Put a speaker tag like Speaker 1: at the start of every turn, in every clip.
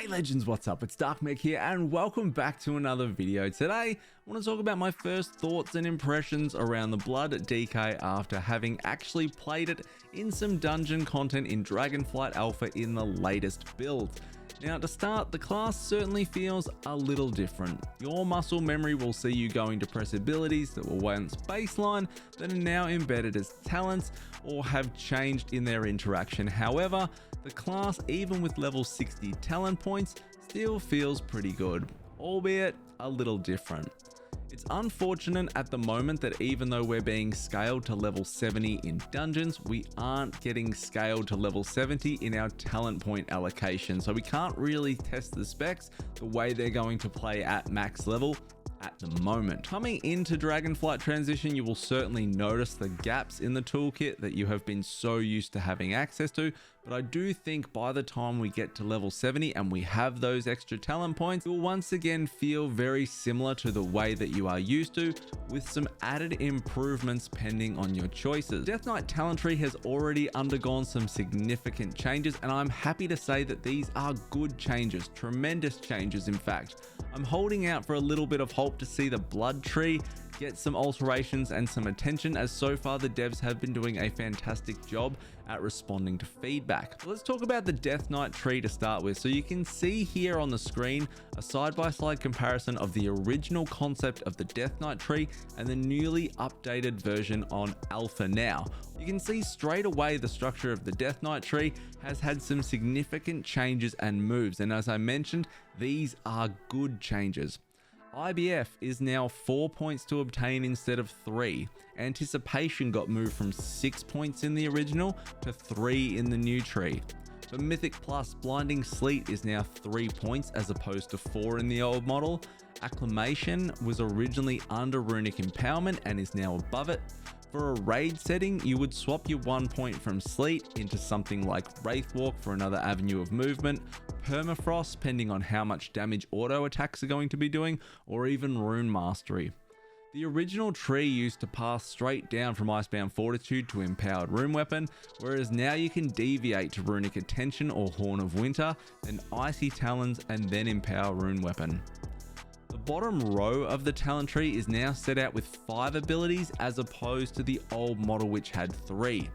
Speaker 1: Hey legends, what's up? It's Darkmech here and welcome back to another video. Today, I want to talk about my first thoughts and impressions around the Blood DK after having actually played it in some dungeon content in Dragonflight Alpha in the latest build. Now to start, the class certainly feels a little different. Your muscle memory will see you going to press abilities that were once baseline that are now embedded as talents or have changed in their interaction. However, the class, even with level 60 talent points, still feels pretty good, albeit a little different. It's unfortunate at the moment that even though we're being scaled to level 70 in dungeons, we aren't getting scaled to level 70 in our talent point allocation. So we can't really test the specs the way they're going to play at max level at the moment. Coming into Dragonflight transition, you will certainly notice the gaps in the toolkit that you have been so used to having access to, but I do think by the time we get to level 70 and we have those extra talent points, you'll once again feel very similar to the way that you are used to, with some added improvements pending on your choices. Death Knight talent tree has already undergone some significant changes, and I'm happy to say that these are good changes, tremendous changes in fact. I'm holding out for a little bit of hope to see the Blood tree get some alterations and some attention, as so far the devs have been doing a fantastic job at responding to feedback. Let's talk about the Death Knight tree to start with. So you can see here on the screen a side-by-side comparison of the original concept of the Death Knight tree and the newly updated version on Alpha now. You can see straight away the structure of the Death Knight tree has had some significant changes and moves, and as I mentioned, these are good changes. IBF is now 4 points to obtain instead of 3. Anticipation got moved from 6 points in the original to 3 in the new tree. For Mythic Plus, Blinding Sleet is now 3 points as opposed to 4 in the old model. Acclamation was originally under Runic Empowerment and is now above it. For a raid setting, you would swap your 1 point from Sleet into something like Wraithwalk for another avenue of movement, Permafrost depending on how much damage auto attacks are going to be doing, or even Rune Mastery. The original tree used to pass straight down from Icebound Fortitude to Empowered Rune Weapon, whereas now you can deviate to Runic Attention or Horn of Winter, then Icy Talons, and then Empower Rune Weapon. The bottom row of the talent tree is now set out with 5 abilities as opposed to the old model which had 3.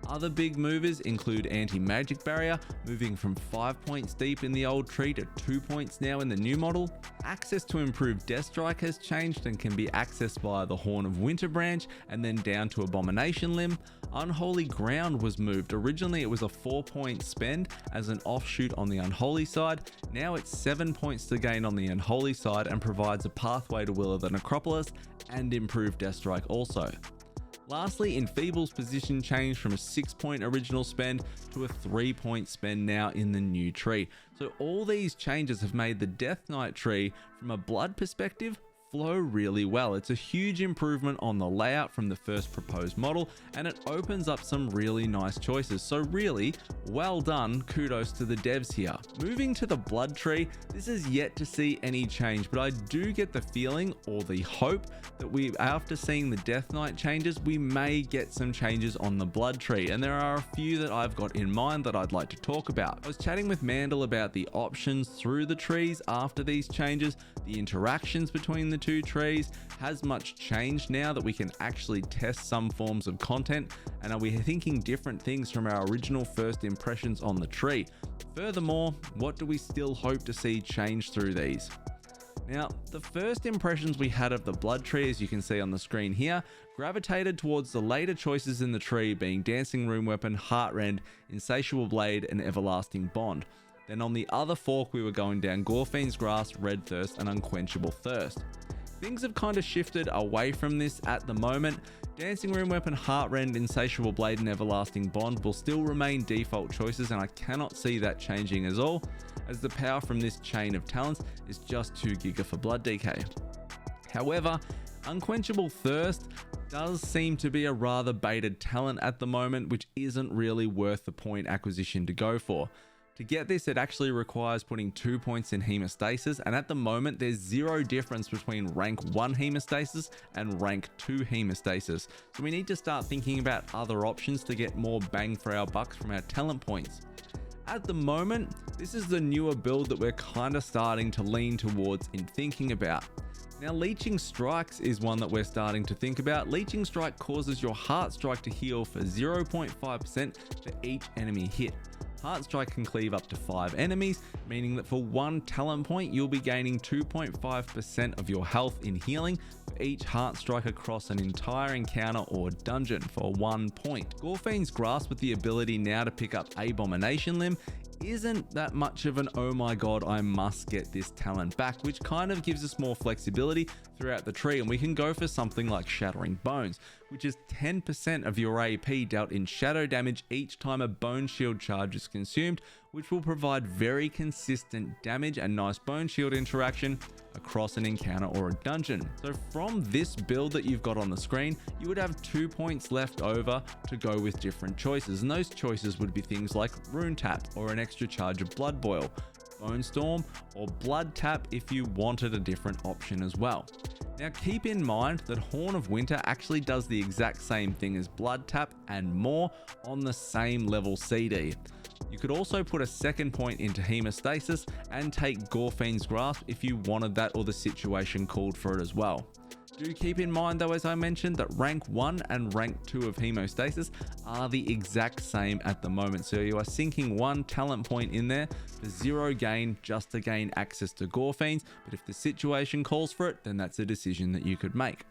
Speaker 1: Other big movers include Anti-Magic Barrier, moving from 5 points deep in the old tree to 2 points now in the new model. Access to improved Death Strike has changed and can be accessed via the Horn of Winter branch and then down to Abomination Limb. Unholy Ground was moved. Originally it was a 4 point spend as an offshoot on the Unholy side. Now it's 7 points to gain on the Unholy side and provides a pathway to Will of the Necropolis and improved Death Strike also. Lastly, Enfeeble's position changed from a 6 point original spend to a 3 point spend now in the new tree. So all these changes have made the Death Knight tree, from a Blood perspective, flow really well. It's a huge improvement on the layout from the first proposed model, and it opens up some really nice choices. So really, well done, kudos to the devs here. Moving to the Blood tree, this is yet to see any change, but I do get the feeling or the hope that after seeing the Death Knight changes, we may get some changes on the Blood tree, and there are a few that I've got in mind that I'd like to talk about. I was chatting with Mandel about the options through the trees after these changes, the interactions between the two trees. Has much changed now that we can actually test some forms of content, and are we thinking different things from our original first impressions on the tree? Furthermore, what do we still hope to see change through these? Now, the first impressions we had of the Blood tree, as you can see on the screen here, gravitated towards the later choices in the tree being Dancing Rune Weapon, Heartrend, Insatiable Blade, and Everlasting Bond. Then on the other fork we were going down Gorfiend's Grasp, Red Thirst, and Unquenchable Thirst. Things have kind of shifted away from this at the moment. Dancing Rune Weapon, Heartrend, Insatiable Blade, and Everlasting Bond will still remain default choices, and I cannot see that changing at all, as the power from this chain of talents is just 2 giga for Blood DK. However, Unquenchable Thirst does seem to be a rather baited talent at the moment, which isn't really worth the point acquisition to go for. To get this, it actually requires putting 2 points in hemostasis, and at the moment there's 0 difference between rank 1 hemostasis and rank 2 hemostasis. So we need to start thinking about other options to get more bang for our bucks from our talent points. At the moment, this is the newer build that we're kind of starting to lean towards in thinking about. Now, Leeching Strikes is one that we're starting to think about. Leeching Strike causes your Heart Strike to heal for 0.5% for each enemy hit. Heart Strike can cleave up to 5 enemies, meaning that for 1 talent point, you'll be gaining 2.5% of your health in healing for each Heart Strike across an entire encounter or dungeon for 1 point. Gorfine's Grasp, with the ability now to pick up Abomination Limb, isn't that much of an oh my god, I must get this talent back, which kind of gives us more flexibility throughout the tree, and we can go for something like Shattering Bones, which is 10% of your AP dealt in shadow damage each time a Bone Shield charge is consumed, which will provide very consistent damage and nice Bone Shield interaction across an encounter or a dungeon. So from this build that you've got on the screen, you would have 2 points left over to go with different choices, and those choices would be things like Rune Tap or an extra charge of Blood Boil, Bone Storm, or Blood Tap if you wanted a different option as well. Now keep in mind that Horn of Winter actually does the exact same thing as Blood Tap and more on the same level CD. You could also put a second point into Hemostasis and take Gorfine's Grasp if you wanted that or the situation called for it as well. Do keep in mind though, as I mentioned, that rank 1 and rank 2 of Hemostasis are the exact same at the moment. So you are sinking 1 talent point in there for 0 gain just to gain access to Gorfines, but if the situation calls for it, then that's a decision that you could make.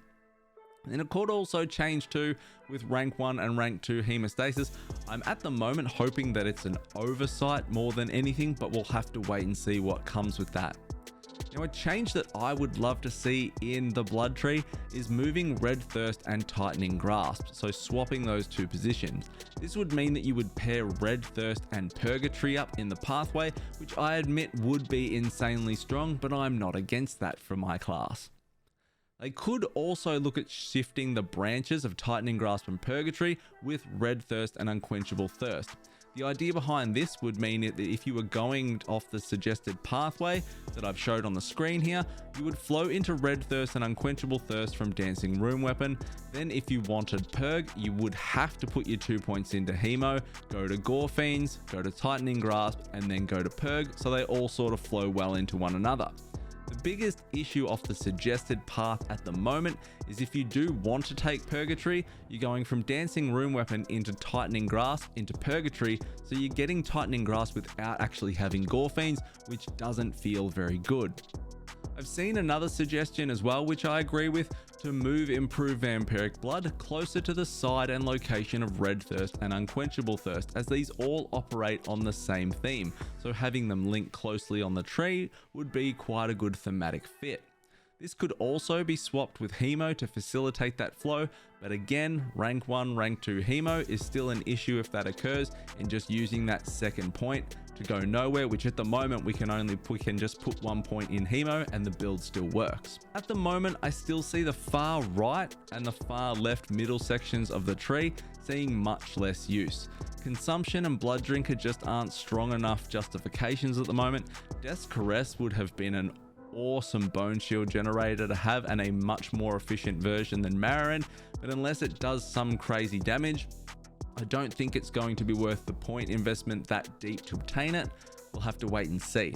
Speaker 1: And it could also change too with rank 1 and rank 2 Hemostasis. I'm at the moment hoping that it's an oversight more than anything, but we'll have to wait and see what comes with that. Now, a change that I would love to see in the Blood Tree is moving Red Thirst and Tightening Grasp, so swapping those two positions. This would mean that you would pair Red Thirst and Purgatory up in the pathway, which I admit would be insanely strong, but I'm not against that for my class. They could also look at shifting the branches of Tightening Grasp and Purgatory with Red Thirst and Unquenchable Thirst. The idea behind this would mean that if you were going off the suggested pathway that I've showed on the screen here, you would flow into Red Thirst and Unquenchable Thirst from Dancing Rune Weapon. Then if you wanted Purg, you would have to put your 2 points into Hemo, go to Gorfiends, go to Tightening Grasp, and then go to Purg, so they all sort of flow well into one another. The biggest issue off the suggested path at the moment is if you do want to take Purgatory, you're going from Dancing Rune Weapon into Tightening Grasp into Purgatory, so you're getting Tightening Grasp without actually having Gorfiends, which doesn't feel very good. I've seen another suggestion as well, which I agree with, to move Improved Vampiric Blood closer to the side and location of Red Thirst and Unquenchable Thirst, as these all operate on the same theme, so having them linked closely on the tree would be quite a good thematic fit. This could also be swapped with Hemo to facilitate that flow, but again, rank 1, rank 2 Hemo is still an issue if that occurs, and just using that second point to go nowhere, which at the moment we can just put 1 point in Hemo and the build still works. At the moment, I still see the far right and the far left middle sections of the tree seeing much less use. Consumption and Blood Drinker just aren't strong enough justifications at the moment. Death's Caress would have been an awesome Bone Shield generator to have and a much more efficient version than Mararend, but unless it does some crazy damage, I don't think it's going to be worth the point investment that deep to obtain it. We'll have to wait and see.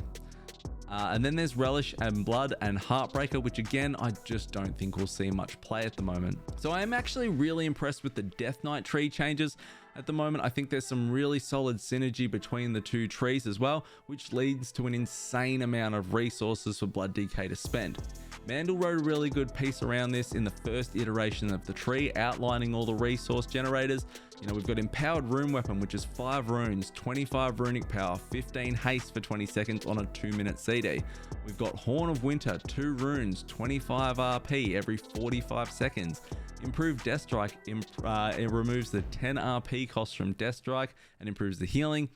Speaker 1: And then there's Relish and Blood and Heartbreaker, which again, I just don't think we'll see much play at the moment. So I am actually really impressed with the Death Knight tree changes. At the moment, I think there's some really solid synergy between the two trees as well, which leads to an insane amount of resources for Blood DK to spend. Mandel wrote a really good piece around this in the first iteration of the tree, outlining all the resource generators. We've got Empowered Rune Weapon, which is 5 runes, 25 runic power, 15 haste for 20 seconds on a 2-minute CD. We've got Horn of Winter, 2 runes, 25 RP every 45 seconds. Improved Death Strike, it removes the 10 RP cost from Death Strike and improves the healing.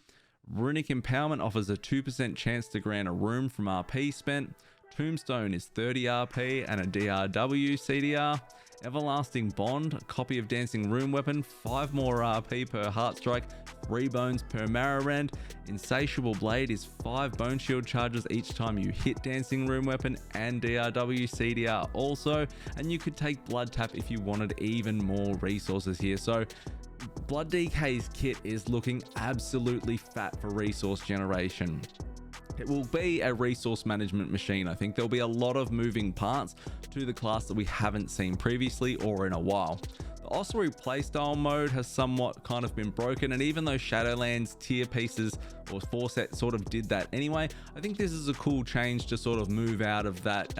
Speaker 1: Runic Empowerment offers a 2% chance to grant a rune from RP spent. Tombstone is 30 RP and a DRW CDR. Everlasting Bond, a copy of Dancing Rune Weapon, 5 more RP per Heart Strike, 3 bones per Mararend. Insatiable Blade is 5 Bone Shield charges each time you hit Dancing Rune Weapon and DRW CDR also. And you could take Blood Tap if you wanted even more resources here. So Blood DK's kit is looking absolutely fat for resource generation. It will be a resource management machine. I think there'll be a lot of moving parts to the class that we haven't seen previously or in a while. The ossuary playstyle mode has somewhat kind of been broken, and even though Shadowlands tier pieces or 4 set sort of did that anyway, I think this is a cool change to sort of move out of that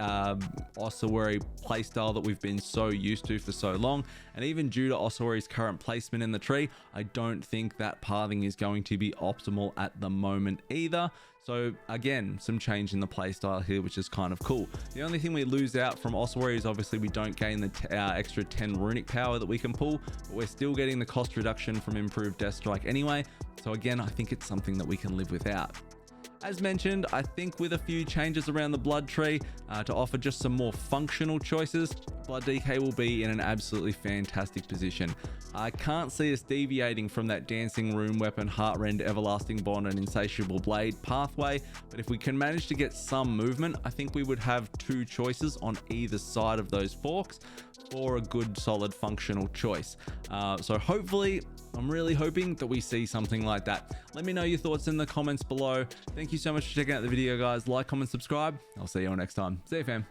Speaker 1: ossuary playstyle that we've been so used to for so long. And even due to ossuary's current placement in the tree, I don't think that pathing is going to be optimal at the moment either. So again, some change in the playstyle here, which is kind of cool. The only thing we lose out from ossuary is obviously we don't gain the extra 10 runic power that we can pull, but we're still getting the cost reduction from improved death strike anyway. So again, I think it's something that we can live without. As mentioned, I think with a few changes around the blood tree to offer just some more functional choices, Blood DK will be in an absolutely fantastic position. I can't see us deviating from that Dancing Rune Weapon, Heartrend, Everlasting Bond, and Insatiable Blade pathway, but if we can manage to get some movement, I think we would have 2 choices on either side of those forks for a good solid functional choice. So hopefully, I'm really hoping that we see something like that. Let me know your thoughts in the comments below. Thank you so much for checking out the video, guys. Like, comment, subscribe. I'll see you all next time. See you, fam.